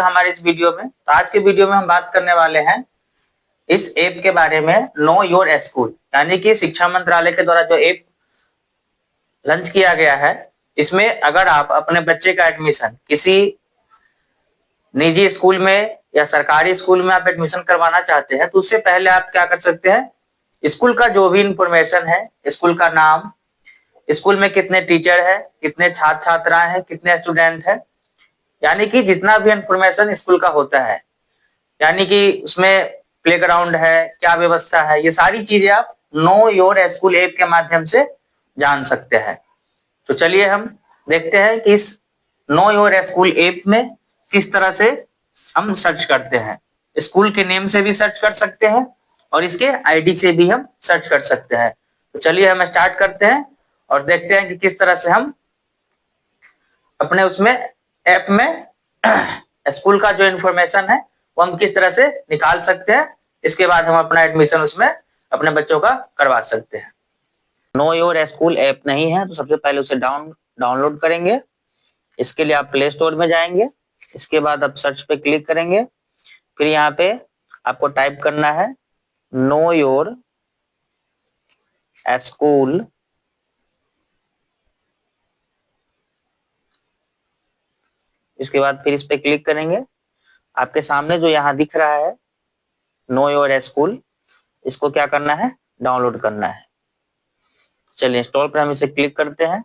हमारे इस वीडियो में। तो आज के वीडियो में हम बात करने वाले हैं इस ऐप के बारे में, नो योर स्कूल, यानी कि शिक्षा मंत्रालय के द्वारा जो ऐप लॉन्च किया गया है। इसमें अगर आप अपने बच्चे का एडमिशन किसी निजी स्कूल में या सरकारी स्कूल में आप एडमिशन करवाना चाहते हैं, तो उससे पहले आप क्या कर सकते हैं, स्कूल का जो भी इंफॉर्मेशन है, स्कूल का नाम, स्कूल में कितने टीचर है, कितने छात्र छात्राएं हैं, कितने स्टूडेंट है, यानी कि जितना भी इंफॉर्मेशन स्कूल का होता है, यानी कि उसमें प्लेग्राउंड है, क्या व्यवस्था है, ये सारी चीजें आप नो योर स्कूल ऐप के माध्यम से जान सकते हैं। तो चलिए हम देखते हैं कि इस नो योर स्कूल ऐप में किस तरह से हम सर्च करते हैं। स्कूल के नेम से भी सर्च कर सकते हैं और इसके आईडी से भी हम सर्च कर सकते हैं। तो चलिए हम स्टार्ट करते हैं और देखते हैं कि किस तरह से हम अपने उसमें ऐप में स्कूल का जो इन्फॉर्मेशन है वो हम किस तरह से निकाल सकते हैं। इसके बाद हम अपना एडमिशन उसमें अपने बच्चों का करवा सकते हैं। नो योर स्कूल ऐप नहीं है तो सबसे पहले उसे डाउनलोड करेंगे। इसके लिए आप प्ले स्टोर में जाएंगे, इसके बाद आप सर्च पे क्लिक करेंगे, फिर यहाँ पे आपको टाइप करना है नो योर स्कूल। इसके बाद फिर इस पे क्लिक करेंगे। आपके सामने जो यहाँ दिख रहा है नो योर स्कूल, इसको क्या करना है, डाउनलोड करना है। चलिए इंस्टॉल पर हम इसे क्लिक करते हैं।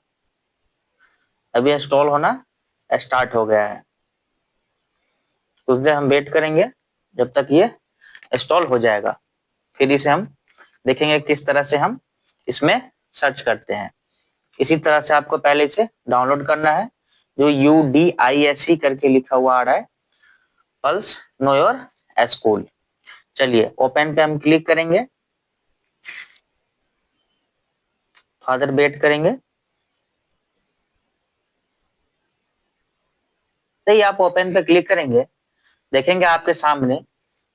अभी इंस्टॉल होना स्टार्ट हो गया है। कुछ देर हम वेट करेंगे जब तक ये इंस्टॉल हो जाएगा, फिर इसे हम देखेंगे किस तरह से हम इसमें सर्च करते हैं। इसी तरह से आपको पहले इसे डाउनलोड करना है, जो UDISC करके लिखा हुआ आ रहा है, पल्स नो योर स्कूल। चलिए ओपन पे हम क्लिक करेंगे, फादर वेट करेंगे। तो आप ओपन पे क्लिक करेंगे, देखेंगे आपके सामने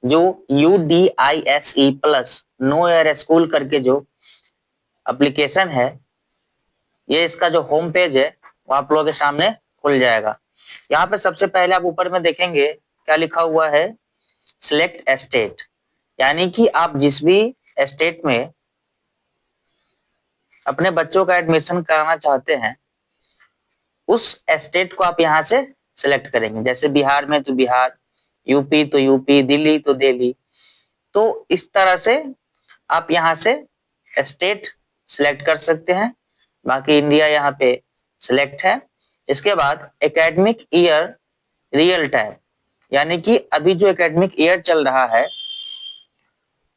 जो UDISE plus know your school करके जो एप्लीकेशन है, ये इसका जो होम पेज है वो आप लोगों के सामने खुल जाएगा। यहाँ पे सबसे पहले आप ऊपर में देखेंगे क्या लिखा हुआ है, सिलेक्ट स्टेट, यानी कि आप जिस भी स्टेट में अपने बच्चों का एडमिशन कराना चाहते हैं उस स्टेट को आप यहाँ से सिलेक्ट करेंगे। जैसे बिहार में तो बिहार, यूपी तो यूपी, दिल्ली तो दिल्ली। तो इस तरह से आप यहाँ से स्टेट सिलेक्ट कर सकते हैं। बाकी इंडिया यहाँ पे सिलेक्ट है। इसके बाद एकेडमिक ईयर रियल टाइम, यानी कि अभी जो एकेडमिक ईयर चल रहा है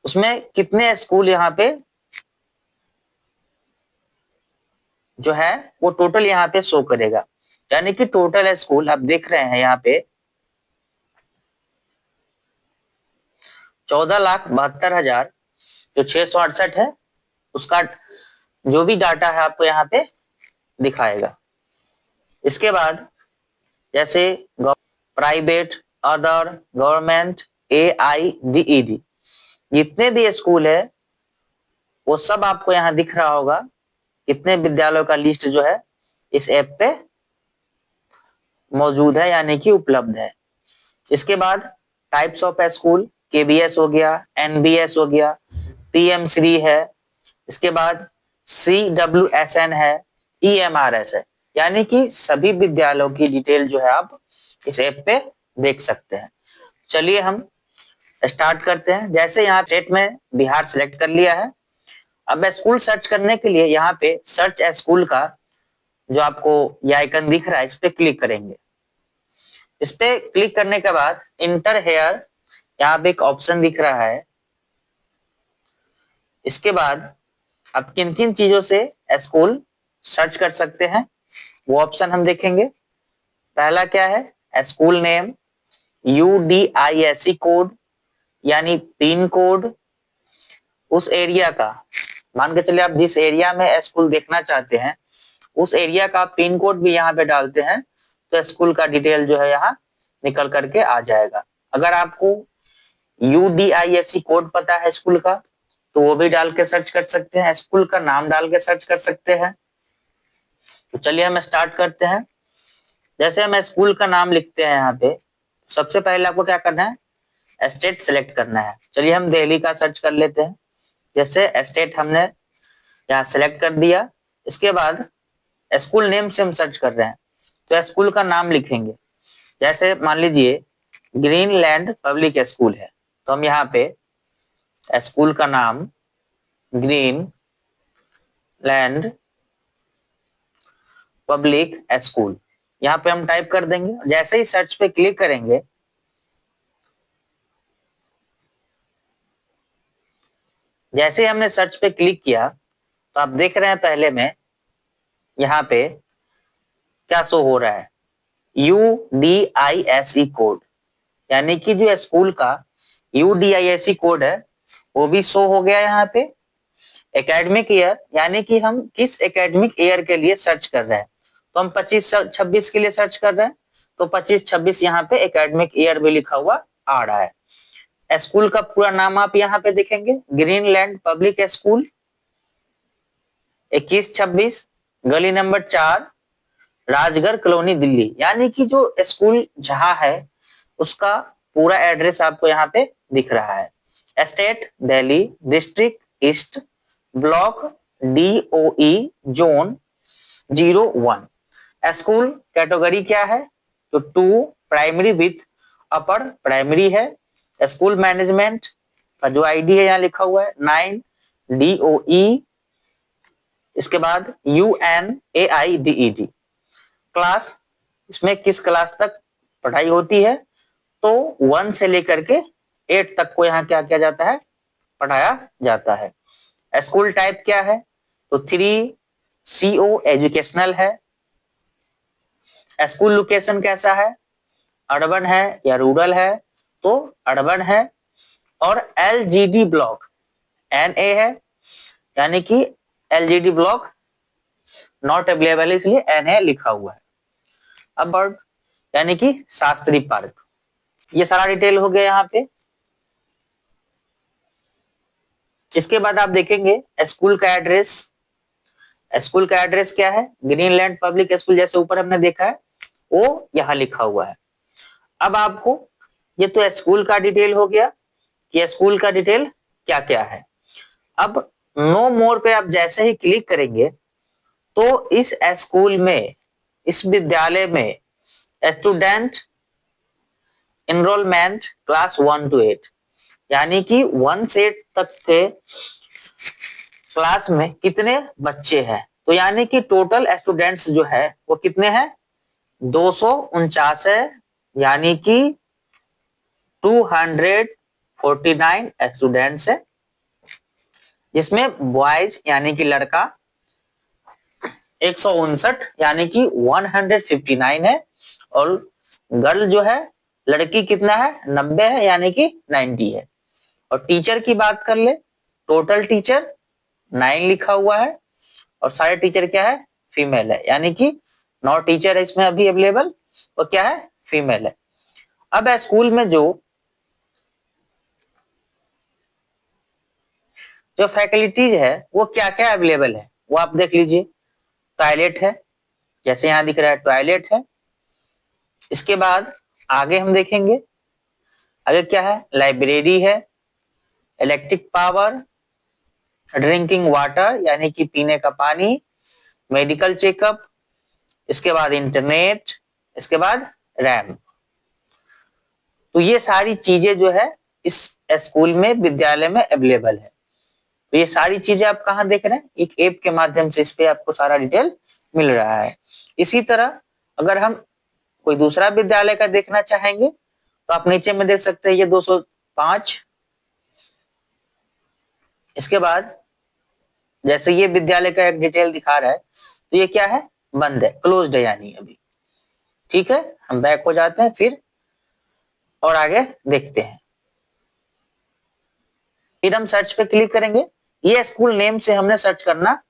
उसमें कितने स्कूल यहाँ पे जो है वो टोटल यहाँ पे शो करेगा। यानी कि टोटल स्कूल आप देख रहे हैं यहाँ पे 14,72,000 जो 668 है, उसका जो भी डाटा है आपको यहाँ पे दिखाएगा। इसके बाद जैसे प्राइवेट, अदर, गवर्नमेंट, AIDED, जितने भी स्कूल है वो सब आपको यहाँ दिख रहा होगा। कितने विद्यालयों का लिस्ट जो है इस ऐप पे मौजूद है, यानी कि उपलब्ध है। इसके बाद टाइप्स ऑफ स्कूल, KBS हो गया, NBS हो गया, PM श्री है, इसके बाद CWSN है, EMRS है, यानी कि सभी विद्यालयों की डिटेल जो है आप इस ऐप पे देख सकते हैं। चलिए हम स्टार्ट करते हैं। जैसे यहाँ स्टेट में बिहार सिलेक्ट कर लिया है, अब स्कूल सर्च करने के लिए यहाँ पे सर्च स्कूल का जो आपको ये आइकन दिख रहा है इस पे क्लिक करेंगे। इस पे क्लिक करने के बाद इंटर हेयर, यहाँ पे एक ऑप्शन दिख रहा है। इसके बाद आप किन किन चीजों से स्कूल सर्च कर सकते हैं वो ऑप्शन हम देखेंगे। पहला क्या है, स्कूल नेम, UDISC कोड यानी पिन कोड, उस एरिया का, मान के चलिए आप जिस एरिया में स्कूल देखना चाहते हैं उस एरिया का पिन कोड भी यहाँ पे डालते हैं तो स्कूल का डिटेल जो है यहाँ निकल करके आ जाएगा। अगर आपको UDISC कोड पता है स्कूल का तो वो भी डाल के सर्च कर सकते हैं, स्कूल का नाम डाल के सर्च कर सकते हैं। तो चलिए हम स्टार्ट करते हैं। जैसे हम स्कूल का नाम लिखते हैं यहाँ पे, सबसे पहले आपको क्या करना है, स्टेट सेलेक्ट करना है। चलिए हम दिल्ली का सर्च कर लेते हैं। जैसे स्टेट हमने यहाँ सेलेक्ट कर दिया, इसके बाद स्कूल नेम से हम सर्च कर रहे हैं, तो स्कूल का नाम लिखेंगे। जैसे मान लीजिए ग्रीनलैंड पब्लिक स्कूल है, तो हम यहाँ पे स्कूल का नाम ग्रीन लैंड पब्लिक स्कूल यहाँ पे हम टाइप कर देंगे। जैसे ही सर्च पे क्लिक करेंगे, जैसे हमने सर्च पे क्लिक किया तो आप देख रहे हैं पहले में यहाँ पे क्या शो हो रहा है, UDISE कोड, यानी कि जो स्कूल का UDISE कोड है वो भी शो हो गया यहाँ पे। एकेडमिक ईयर, यानी कि हम किस एकेडमिक ईयर के लिए सर्च कर रहे हैं, तो हम 25-26 के लिए सर्च कर रहे हैं, तो 25-26 यहाँ पे एकेडमिक ईयर भी लिखा हुआ आ रहा है। स्कूल का पूरा नाम आप यहाँ पे देखेंगे, ग्रीनलैंड पब्लिक स्कूल 2126 गली नंबर 4 राजगढ़ कॉलोनी दिल्ली, यानी कि जो स्कूल जहां है उसका पूरा एड्रेस आपको यहाँ पे दिख रहा है। State Delhi, district east, block DOE zone 01। School category क्या है, तो 2 प्राइमरी विथ अपर प्राइमरी है। स्कूल मैनेजमेंट का जो ID है यहाँ लिखा हुआ है 9 DOE, इसके बाद UNAIDED। क्लास, इसमें किस क्लास तक पढ़ाई होती है, तो 1 से लेकर के 8 तक को यहाँ क्या किया जाता है, पढ़ाया जाता है। स्कूल टाइप क्या है, तो 3CO एजुकेशनल है। स्कूल लोकेशन कैसा है, अर्बन है या रूरल है, तो अर्बन है। और LGD ब्लॉक NA है, यानी कि LGD ब्लॉक नॉट अवेलेबल है, इसलिए NA लिखा हुआ है। अब बर्ड, यानी कि शास्त्री पार्क, ये सारा डिटेल हो गया यहाँ पे। इसके बाद आप देखेंगे स्कूल का एड्रेस। स्कूल का एड्रेस क्या है, ग्रीनलैंड पब्लिक स्कूल, जैसे ऊपर हमने देखा है वो यहाँ लिखा हुआ है। अब आपको ये तो स्कूल का डिटेल हो गया कि स्कूल का डिटेल क्या क्या है। अब नो मोर पे आप जैसे ही क्लिक करेंगे तो इस स्कूल में, इस विद्यालय में स्टूडेंट एनरोलमेंट क्लास 1 to 8, यानी कि 1 से 8 तक के क्लास में कितने बच्चे हैं, तो यानी कि टोटल स्टूडेंट्स जो है वो कितने हैं, 249 है, यानी कि 249 स्टूडेंट्स है, जिसमें बॉयज यानी कि लड़का 159 यानी कि 159 है, और गर्ल जो है लड़की कितना है, 90 है, यानी कि 90 है। और टीचर की बात कर ले, टोटल टीचर 9 लिखा हुआ है, और सारे टीचर क्या है, फीमेल है, यानी कि 9 टीचर है इसमें अभी अवेलेबल, वो क्या है, फीमेल है। अब स्कूल में जो फैकल्टीज है वो क्या क्या अवेलेबल है वो आप देख लीजिए। टॉयलेट है, जैसे यहाँ दिख रहा है टॉयलेट है। इसके बाद आगे हम देखेंगे, आगे क्या है, लाइब्रेरी है, इलेक्ट्रिक पावर, ड्रिंकिंग वाटर यानी कि पीने का पानी, मेडिकल चेकअप, इसके बाद इंटरनेट, इसके बाद रैम। तो ये सारी चीजें जो है इस स्कूल में, विद्यालय में अवेलेबल है। तो ये सारी चीजें आप कहाँ देख रहे हैं, एक ऐप के माध्यम से इस पे आपको सारा डिटेल मिल रहा है। इसी तरह अगर हम कोई दूसरा विद्यालय का देखना चाहेंगे तो आप नीचे में देख सकते हैं ये 205। इसके बाद जैसे ये विद्यालय का एक डिटेल दिखा रहा है, तो ये क्या है, बंद है, क्लोज्ड है यानी अभी। ठीक है, हम बैक हो जाते हैं फिर और आगे देखते हैं। फिर हम सर्च पे क्लिक करेंगे, ये स्कूल नेम से हमने सर्च करना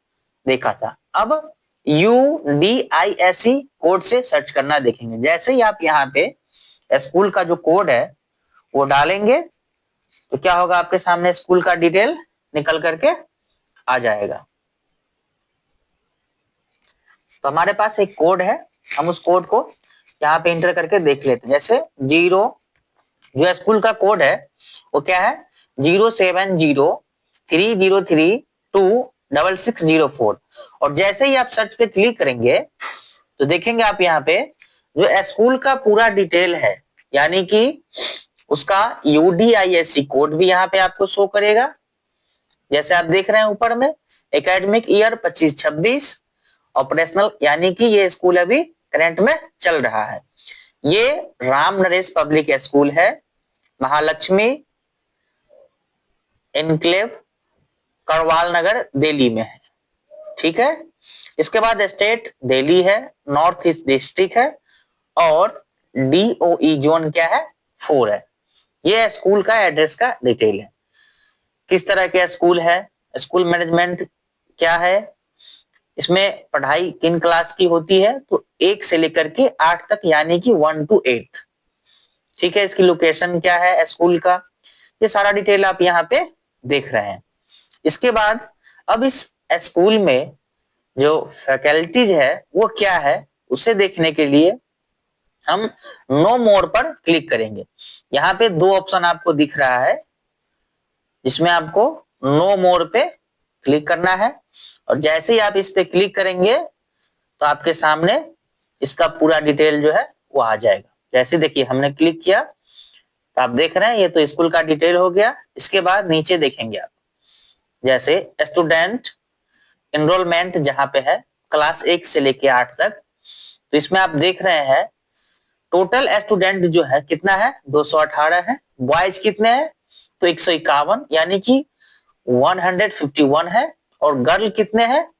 देखा था। अब UDISE कोड से सर्च करना देखेंगे। जैसे ही आप यहाँ पे स्कूल का जो कोड है वो डालेंगे तो क्या होगा, आपके सामने स्कूल का डिटेल निकल करके आ जाएगा। तो हमारे पास एक कोड है, हम उस कोड को यहाँ पे इंटर करके देख लेते हैं। जैसे 0, जो स्कूल का कोड है वो क्या है, 07030326604। और जैसे ही आप सर्च पे क्लिक करेंगे तो देखेंगे आप यहाँ पे जो स्कूल का पूरा डिटेल है, यानी कि उसका UDISC कोड भी यहाँ पे आपको शो करेगा। जैसे आप देख रहे हैं ऊपर में, एकेडमिक ईयर 25-26 ऑपरेशनल, यानी कि ये स्कूल अभी करंट में चल रहा है। ये राम नरेश पब्लिक स्कूल है, महालक्ष्मी एनक्लेव, करवाल नगर, दिल्ली में है। ठीक है। इसके बाद स्टेट दिल्ली है, नॉर्थ ईस्ट डिस्ट्रिक्ट है, और DOE जोन क्या है, 4 है। ये स्कूल का एड्रेस का डिटेल है। किस तरह के स्कूल है, स्कूल मैनेजमेंट क्या है, इसमें पढ़ाई किन क्लास की होती है, तो 1 से लेकर के 8 तक, यानी कि 1 to 8। ठीक है। इसकी लोकेशन क्या है स्कूल का, ये सारा डिटेल आप यहाँ पे देख रहे हैं। इसके बाद अब इस स्कूल में जो फैकल्टीज है वो क्या है, उसे देखने के लिए हम नो मोर पर क्लिक करेंगे। यहाँ पे 2 ऑप्शन आपको दिख रहा है, जिसमें आपको नो मोर पे क्लिक करना है। और जैसे ही आप इस पे क्लिक करेंगे तो आपके सामने इसका पूरा डिटेल जो है वो आ जाएगा। जैसे देखिए हमने क्लिक किया तो आप देख रहे हैं ये तो स्कूल का डिटेल हो गया। इसके बाद नीचे देखेंगे आप, जैसे स्टूडेंट एनरोलमेंट जहां पे है क्लास 1 से लेके 8 तक, तो इसमें आप देख रहे हैं टोटल स्टूडेंट जो है कितना है, 218 है। बॉयज कितने हैं, तो 151, यानी कि 151 है। और गर्ल कितने हैं,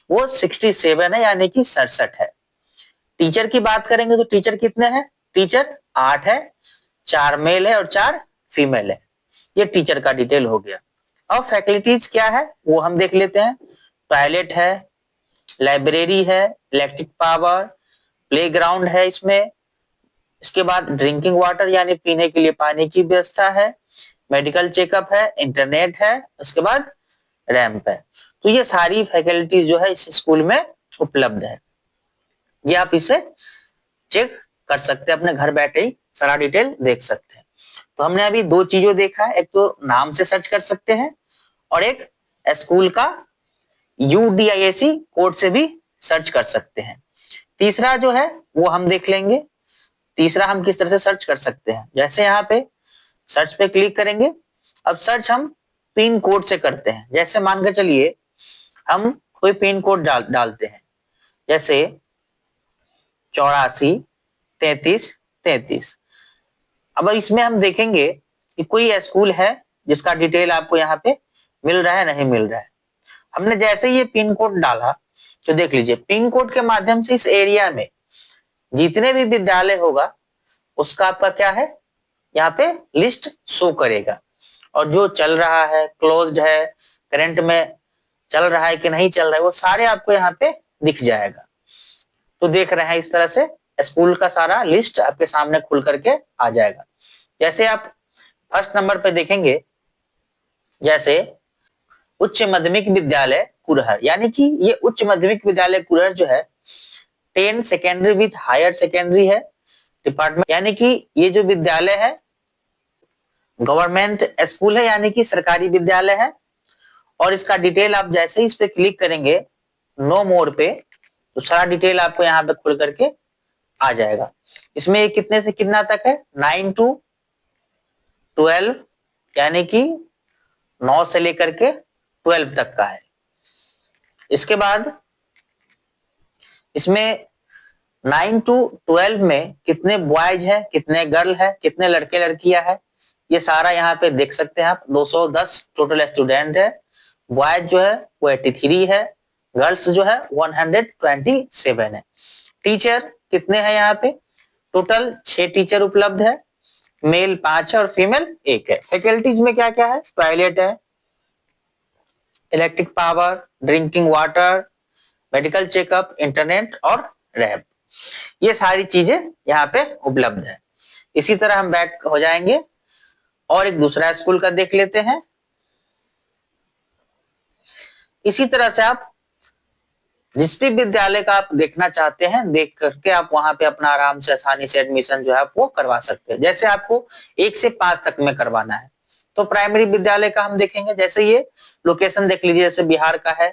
वो 67 है, यानी कि 67 है। टीचर की बात करेंगे तो टीचर कितने हैं, टीचर 8 है, 4 मेल है और 4 फीमेल है। ये टीचर का डिटेल हो गया। अब फैकल्टीज क्या है वो हम देख लेते हैं। टॉयलेट है, लाइब्रेरी है, इलेक्ट्रिक पावर, प्लेग्राउंड है इसमें। इसके बाद ड्रिंकिंग वाटर यानी पीने के लिए पानी की व्यवस्था है, मेडिकल चेकअप है, इंटरनेट है, उसके बाद रैंप है। तो ये सारी फैकल्टीज जो है इस स्कूल में उपलब्ध है। ये आप इसे चेक कर सकते हैं, अपने घर बैठे ही सारा डिटेल देख सकते हैं। तो हमने अभी 2 चीजों देखा है, एक तो नाम से सर्च कर सकते हैं और एक स्कूल का UDISC कोड से भी सर्च कर सकते हैं। तीसरा जो है वो हम देख लेंगे। तीसरा हम किस तरह से सर्च कर सकते हैं, जैसे यहाँ पे सर्च पे क्लिक करेंगे। अब सर्च हम पिन कोड से करते हैं। जैसे मान के चलिए हम कोई पिन कोड डालते हैं, जैसे 84-33-33। अब इसमें हम देखेंगे कि कोई स्कूल है जिसका डिटेल आपको यहाँ पे मिल रहा है, नहीं मिल रहा है। हमने जैसे ये पिन कोड डाला तो देख लीजिए पिन कोड के माध्यम से इस एरिया में जितने भी विद्यालय होगा उसका आपका क्या है, यहाँ पे लिस्ट शो करेगा। और जो चल रहा है, क्लोज्ड है, करंट में चल रहा है कि नहीं चल रहा है, वो सारे आपको यहाँ पे दिख जाएगा। तो देख रहे हैं इस तरह से स्कूल का सारा लिस्ट आपके सामने खुल करके आ जाएगा। जैसे आप फर्स्ट नंबर पे देखेंगे, जैसे उच्च माध्यमिक विद्यालय कुरहर, यानी कि ये उच्च माध्यमिक विद्यालय कुरहर जो है 10 सेकेंडरी विथ हायर सेकेंडरी है डिपार्टमेंट, यानी कि ये जो विद्यालय है गवर्नमेंट स्कूल है, यानी कि सरकारी विद्यालय है। और इसका डिटेल आप जैसे ही इस पे क्लिक करेंगे नो मोर पे, तो सारा डिटेल आपको यहाँ पे खुल करके आ जाएगा। इसमें कितने से कितना तक है, 9 to 12, यानी कि 9 से लेकर के 12 तक का है। इसके बाद इसमें 9 to 12 में कितने बॉयज है, कितने गर्ल है, कितने लड़के लड़कियां है, ये सारा यहाँ पे देख सकते हैं आप। 210 टोटल स्टूडेंट है। बॉयज जो है वो 83 है, गर्ल्स जो है 127 है। टीचर कितने हैं यहाँ पे, टोटल 6 टीचर उपलब्ध है, मेल 5 है और फीमेल 1 है। फैकल्टीज में क्या क्या है, टॉयलेट है, electric power, drinking water, medical checkup, internet और रैप, ये सारी चीजें यहाँ पे उपलब्ध है। इसी तरह हम बैक हो जाएंगे और एक दूसरा स्कूल का देख लेते हैं। इसी तरह से आप जिस भी विद्यालय का आप देखना चाहते हैं देख करके आप वहां पे अपना आराम से आसानी से एडमिशन जो है वो करवा सकते हैं। जैसे आपको 1 से 5 तक में करवाना है तो प्राइमरी विद्यालय का हम देखेंगे। जैसे ये लोकेशन देख लीजिए, जैसे बिहार का है,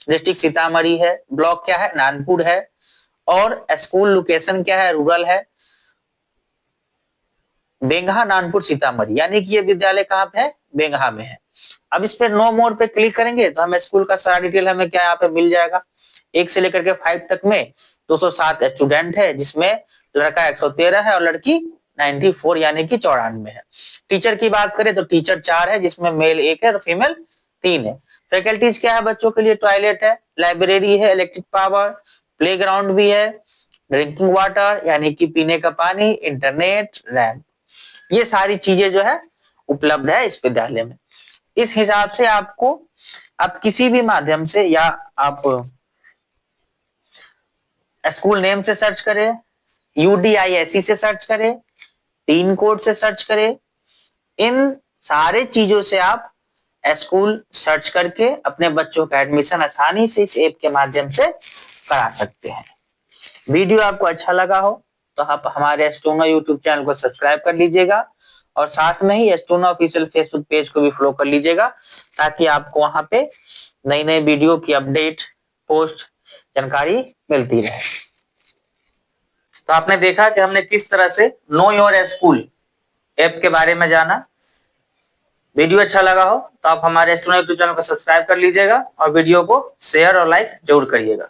डिस्ट्रिक्ट सीतामढ़ी है, ब्लॉक क्या है, नानपुर है, और स्कूल लोकेशन क्या है, रूरल है, बेंगहा नानपुर सीतामढ़ी, यानी कि ये विद्यालय कहाँ पे है, बेंगहा में है। अब इस पे नो मोर पे क्लिक करेंगे तो हमें स्कूल का सारा डिटेल हमें क्या यहाँ पे मिल जाएगा। 1 से लेकर के 5 तक में 207 स्टूडेंट है, जिसमें लड़का 113 है और लड़की 94 यानी कि 94 है। टीचर की बात करें तो टीचर 4 है, जिसमें मेल 1 है और फीमेल 3 है। फैकल्टीज क्या है बच्चों के लिए, टॉयलेट है, लाइब्रेरी है, इलेक्ट्रिक पावर, प्लेग्राउंड भी है, ड्रिंकिंग वाटर यानी कि पीने का पानी, इंटरनेट, रैम्प, ये सारी चीजें जो है उपलब्ध है इस विद्यालय में। इस हिसाब से आपको आप किसी भी माध्यम से, या आप स्कूल नेम से सर्च करें, UDISE से सर्च करें, पिन कोड से सर्च करें, इन सारे चीजों से आप स्कूल सर्च करके अपने बच्चों का एडमिशन आसानी से इस ऐप के माध्यम से करा सकते हैं। वीडियो आपको अच्छा लगा हो तो आप हमारे एस्ट्रोनो यूट्यूब चैनल को सब्सक्राइब कर लीजिएगा और साथ में ही एस्ट्रोनो ऑफिशियल फेसबुक पेज को भी फॉलो कर लीजिएगा, ताकि आपको वहां पे नई नई वीडियो की अपडेट, पोस्ट, जानकारी मिलती रहे। तो आपने देखा कि हमने किस तरह से नो योर स्कूल ऐप के बारे में जाना। वीडियो अच्छा लगा हो तो आप हमारे एस्ट्रोनो यूट्यूब चैनल को सब्सक्राइब कर लीजिएगा और वीडियो को शेयर और लाइक जरूर करिएगा।